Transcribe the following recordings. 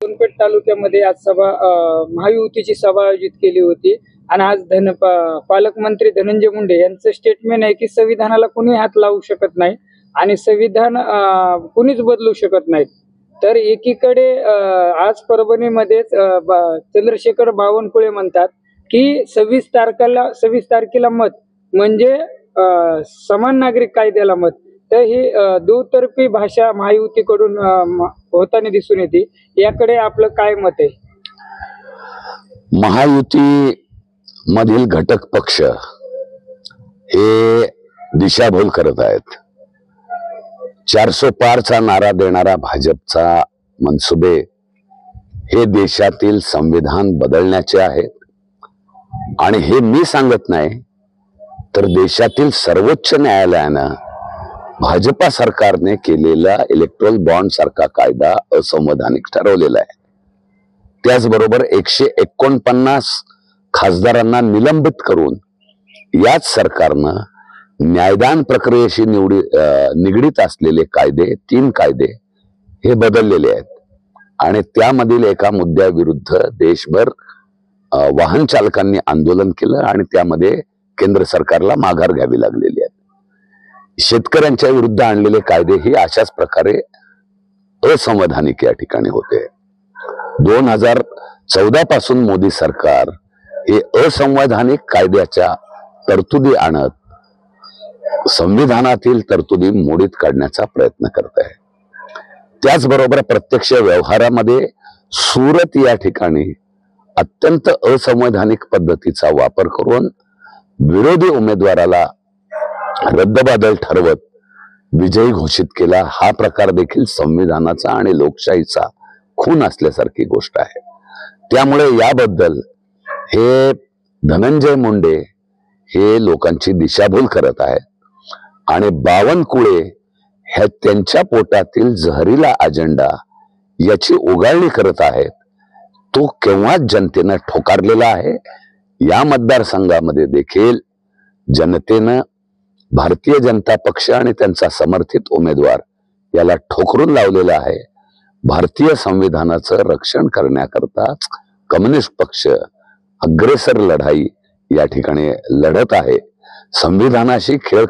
सोनपेठ तालुक्यामध्ये आज महायुतीची सभा आयोजित केली होती आणि आज पालकमंत्री धनंजय मुंडे यांचं स्टेटमेंट आहे की संविधानाला कुणी हात लावू शकत नाही आणि संविधान कुणीच बदलू शकत नाही। तर एकीकडे आज परभणीमध्येच चंद्रशेखर बावनकुळे म्हणतात की 26 तारखेला मत म्हणजे समान नागरिक कायद्याला मत। तर ही दुतर्फी भाषा महायुतीकडून होताना दिसून येते, याकडे आपलं काय मत आहे? महायुती मधील घटक पक्ष हे दिशाभूल करत आहेत। 400 पारचा नारा देणारा भाजपचा मनसुबे हे देशातील संविधान बदलण्याचे आहेत आणि हे मी सांगत नाही तर देशातील सर्वोच्च न्यायालयानं भाजपा सरकारने केलेला इलेक्ट्रोल बॉन्ड सारखा कायदा असंवैधानिक ठरवलेला आहे। त्याचबरोबर 149 खासदारांना निलंबित करून याच सरकारनं न्यायदान प्रक्रियेशी निगडीत असलेले कायदे 3 कायदे हे बदललेले आहेत आणि त्यामधील एका मुद्द्याविरुद्ध देशभर वाहन चालकांनी आंदोलन केलं आणि त्यामध्ये केंद्र सरकारला माघार घ्यावी लागलेली आहे। शेतकऱ्यांच्या विरुद्ध आणलेले कायदे ही अशाच प्रकारे असंवैधानिक या ठिकाणी होते। 2014 पासून मोदी सरकार हे असंवैधानिक कायद्याच्या तरतुदी आणत संविधानातील तरतुदी मोडीत काढण्याचा प्रयत्न करत आहे। त्याचबरोबर प्रत्यक्ष व्यवहारामध्ये सुरत या ठिकाणी अत्यंत असंवैधानिक पद्धतीचा वापर करून विरोधी उमेदवाराला रद्दबादल ठरवत विजयी घोषित केला। हा प्रकार देखील संविधानाचा आणि लोकशाहीचा खून असल्यासारखी गोष्ट आहे। त्यामुळे याबद्दल हे धनंजय मुंडे हे लोकांची दिशाभूल करत आहेत आणि बावनकुळे हे त्यांच्या पोटातील जहरीला अजेंडा याची उगाळणी करत आहेत। तो केव्हाच जनतेनं ठोकारलेला आहे। या मतदारसंघामध्ये देखील जनतेनं भारतीय जनता पक्ष आणि त्यांचा समर्थित उमेदवार याला ठोकरून लावलेला आहे। भारतीय संविधानाचं रक्षण करण्याकरताच कम्युनिस्ट पक्ष अग्रेसर लढाई या ठिकाणी लढत आहे। संविधानाशी खेळ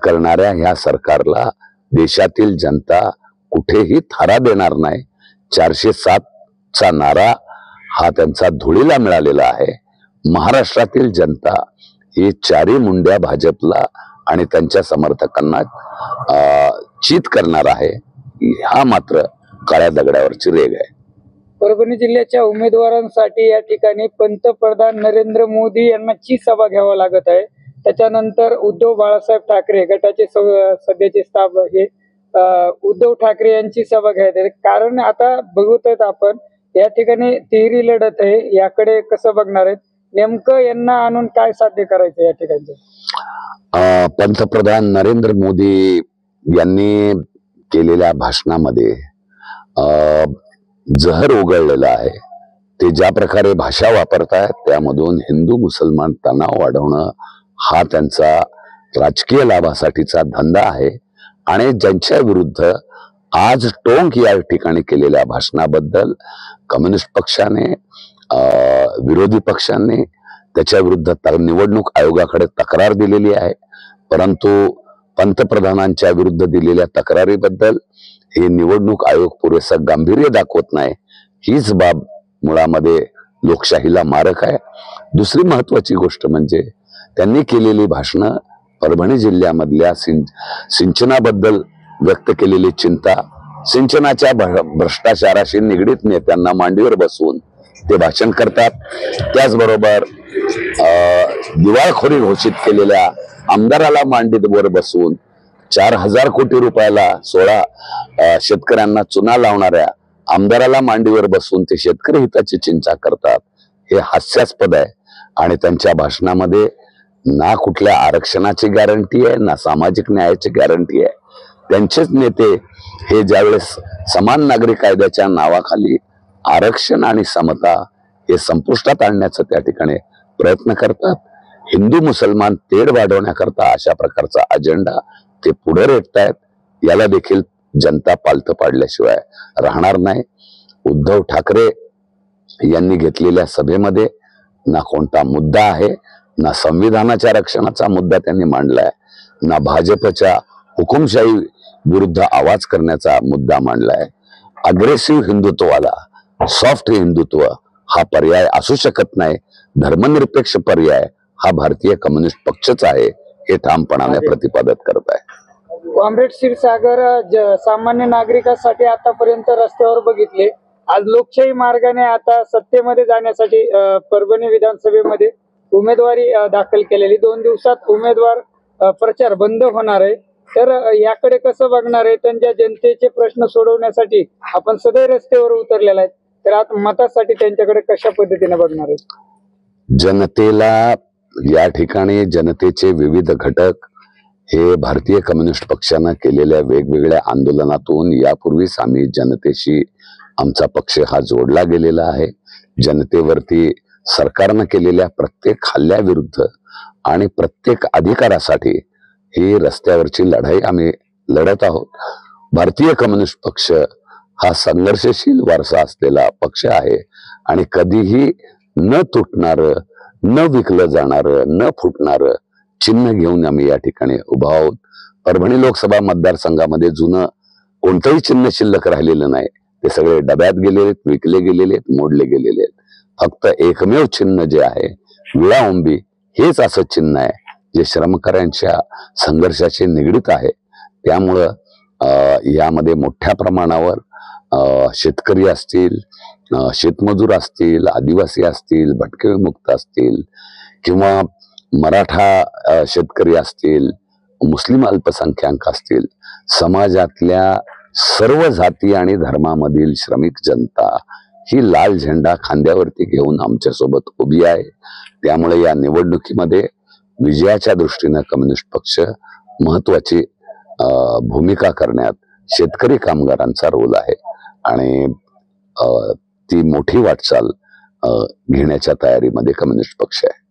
करणाऱ्या ह्या सरकारला देशातील जनता कुठेही थारा देणार नाही। 407 चा नारा हा त्यांचा धुळीला मिळालेला आहे। महाराष्ट्रातील जनता ही चारी मुंड्या भाजपला आणि त्यांच्या समर्थकांना चित करणार आहे। हा मात्र काळ्या दगडावरची रेघ आहे। परभणी जिल्ह्याच्या उमेदवारांसाठी या ठिकाणी पंतप्रधान नरेंद्र मोदी यांची सभा घ्यावा लागत आहे। त्याच्यानंतर उद्धव बाळासाहेब ठाकरे गटाचे सध्याचे स्थाप हे उद्धव ठाकरे यांची सभा घ्यायची आहे। कारण आता बघत आहेत आपण या ठिकाणी तिहेरी लढत आहे, याकडे कसं बघणार आहेत? नेमकं यांना आणून काय साध्य करायचं या ठिकाणी? पंतप्रधान नरेंद्र मोदी यांनी केलेल्या भाषणामध्ये जहर उघडलेलं आहे। ते ज्या प्रकारे भाषा वापरतायत त्यामधून हिंदू मुसलमान तणाव वाढवणं हा त्यांचा राजकीय लाभासाठीचा धंदा आहे आणि ज्यांच्या विरुद्ध आज टोंक या ठिकाणी केलेल्या भाषणाबद्दल कम्युनिस्ट पक्षाने विरोधी पक्षांनी त्याच्या विरुद्ध निवडणूक आयोगाकडे तक्रार दिलेली आहे। परंतु पंतप्रधानांच्या विरुद्ध दिलेल्या तक्रारीबद्दल हे निवडणूक आयोग पुरेसं गांभीर्य दाखवत नाही। हीच बाब मुळामध्ये लोकशाहीला मारक आहे। दुसरी महत्वाची गोष्ट म्हणजे त्यांनी केलेली भाषणं परभणी जिल्ह्यामधल्या सिंचनाबद्दल व्यक्त केलेली चिंता, सिंचनाच्या भ्रष्टाचाराशी निगडीत नेत्यांना मांडीवर बसवून ते भाषण करतात। त्याचबरोबर दिवाळखोरी घोषित केलेल्या आमदाराला मांडीवर बसवून 4000 कोटी रुपयाला 16 शेतकऱ्यांना चुना लावणाऱ्या आमदाराला मांडीवर बसवून ते शेतकरी हिताची चिंता करतात। हे हास्यास्पद आहे आणि त्यांच्या भाषणामध्ये ना कुठल्या आरक्षणाची गॅरंटी आहे ना सामाजिक न्यायाची गॅरंटी आहे। त्यांचेच नेते हे ज्यावेळेस समान नागरिक कायद्याच्या नावाखाली आरक्षण आणि समता हे संपुष्टात आणण्याचा त्या ठिकाणी प्रयत्न करतात। हिंदू मुसलमान तेढ वाढवण्याकरता अशा प्रकारचा अजेंडा ते पुढे रेटतायत। याला देखील जनता पालथ पाडल्याशिवाय राहणार नाही। उद्धव ठाकरे यांनी घेतलेल्या सभेमध्ये ना कोणता मुद्दा आहे, ना संविधानाच्या रक्षणाचा मुद्दा त्यांनी मांडलाय, ना भाजपच्या हुकुमशाही विरुद्ध आवाज करण्याचा मुद्दा मांडलाय. अग्रेसिव्ह हिंदुत्वाला सॉफ्ट हिंदुत्व हा पर्याय असू शकत नाही. धर्मनिरपेक्ष पर्याय हा भारतीय कम्युनिस्ट पक्षच आहे हे ठामपणाने प्रतिपादित करत आहे. कॉम्रेड क्षीरसागर, सामान्य नागरिकांसाठी आतापर्यंत रस्त्यावर बघितले, आज लोकशाही मार्गाने आता सत्तेमध्ये जाण्यासाठी परभणी विधानसभेमध्ये उमेदवारी दाखल केलेली. 2 दिवसात उमेदवार प्रचार बंद होणार आहे. तर याकडे कसं बघणार आहे? त्यांच्या जनतेचे प्रश्न सोडवण्यासाठी आपण सदैव रस्त्यावर उतरलेला आहे, तर आता मतासाठी त्यांच्याकडे कशा पद्धतीने बघणार आहे? जनतेला या ठिकाणी जनतेचे विविध घटक हे भारतीय कम्युनिस्ट पक्षानं केलेल्या वेगवेगळ्या आंदोलनातून यापूर्वीच आम्ही जनतेशी आमचा पक्ष हा जोडला गेलेला आहे. जनतेवरती सरकारनं केलेल्या प्रत्येक हल्ल्याविरुद्ध आणि प्रत्येक अधिकारासाठी ही रस्त्यावरची लढाई आम्ही लढत आहोत. भारतीय कम्युनिस्ट पक्ष हा संघर्षशील वारसा असलेला पक्ष आहे आणि कधीही न तुटणारं, न विकलं जाणारं, न फुटणारं चिन्ह घेऊन आम्ही या ठिकाणी उभा आहोत. परभणी लोकसभा मतदारसंघामध्ये जुनं कोणतंही चिन्ह शिल्लक राहिलेलं नाही. ते सगळे डब्यात गेलेले आहेत, विकले गेलेले आहेत, मोडले गेलेले आहेत. फक्त एकमेव चिन्ह जे आहे विळा ओंबी हेच असं चिन्ह आहे जे श्रमकऱ्यांच्या संघर्षाशी निगडीत आहे. त्यामुळं यामध्ये मोठ्या प्रमाणावर शेतकरी असतील, शेतमजूर असतील, आदिवासी असतील, भटके विमुक्त असतील किंवा मराठा शेतकरी असतील, मुस्लिम अल्पसंख्याक असतील, समाजातल्या सर्व जाती आणि धर्मामधील श्रमिक जनता ही लाल झेंडा खांद्यावरती घेऊन आमच्या सोबत उभी आहे. त्यामुळे या निवडणुकीमध्ये विजयाच्या दृष्टीनं कम्युनिस्ट पक्ष महत्वाची भूमिका करण्यात शेतकरी कामगारांचा रोल आहे आणि ती मोठी वाटचाल घेण्याच्या तयारीमध्ये कम्युनिस्ट पक्ष आहे.